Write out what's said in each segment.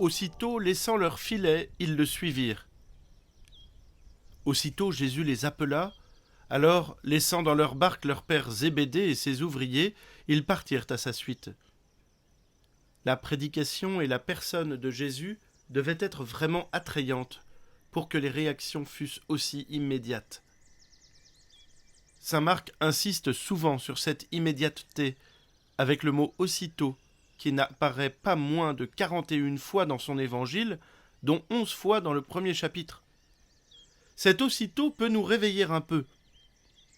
Aussitôt, laissant leur filet, ils le suivirent. Aussitôt Jésus les appela, alors, laissant dans leur barque leur père Zébédée et ses ouvriers, ils partirent à sa suite. La prédication et la personne de Jésus devaient être vraiment attrayantes pour que les réactions fussent aussi immédiates. Saint Marc insiste souvent sur cette immédiateté, avec le mot « aussitôt », qui n'apparaît pas moins de 41 fois dans son évangile, dont 11 fois dans le premier chapitre. Cet aussitôt peut nous réveiller un peu,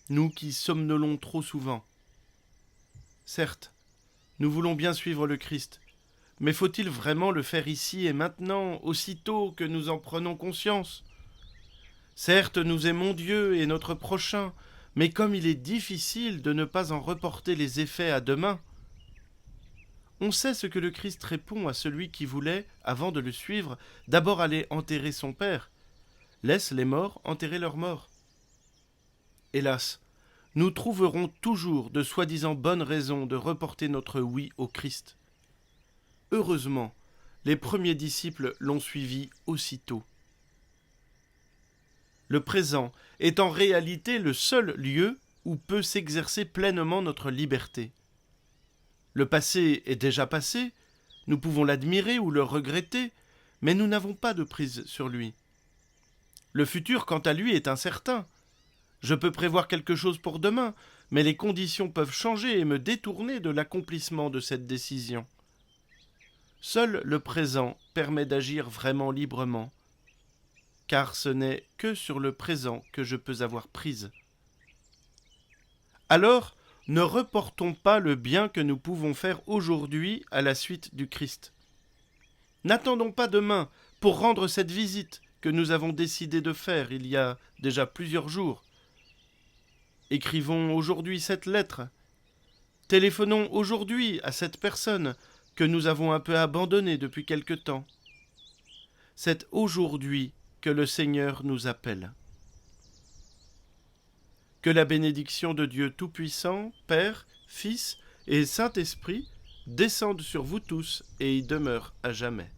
nous qui somnolons trop souvent. Certes, nous voulons bien suivre le Christ, mais faut-il vraiment le faire ici et maintenant, aussitôt que nous en prenons conscience ? Certes, nous aimons Dieu et notre prochain, mais comme il est difficile de ne pas en reporter les effets à demain. On sait ce que le Christ répond à celui qui voulait, avant de le suivre, d'abord aller enterrer son Père. Laisse les morts enterrer leurs morts. Hélas, nous trouverons toujours de soi-disant bonnes raisons de reporter notre oui au Christ. Heureusement, les premiers disciples l'ont suivi aussitôt. Le présent est en réalité le seul lieu où peut s'exercer pleinement notre liberté. Le passé est déjà passé, nous pouvons l'admirer ou le regretter, mais nous n'avons pas de prise sur lui. Le futur, quant à lui, est incertain. Je peux prévoir quelque chose pour demain, mais les conditions peuvent changer et me détourner de l'accomplissement de cette décision. Seul le présent permet d'agir vraiment librement, car ce n'est que sur le présent que je peux avoir prise. Alors, ne reportons pas le bien que nous pouvons faire aujourd'hui à la suite du Christ. N'attendons pas demain pour rendre cette visite que nous avons décidé de faire il y a déjà plusieurs jours. Écrivons aujourd'hui cette lettre. Téléphonons aujourd'hui à cette personne que nous avons un peu abandonnée depuis quelque temps. C'est aujourd'hui que le Seigneur nous appelle. Que la bénédiction de Dieu Tout-Puissant, Père, Fils et Saint-Esprit descende sur vous tous et y demeure à jamais.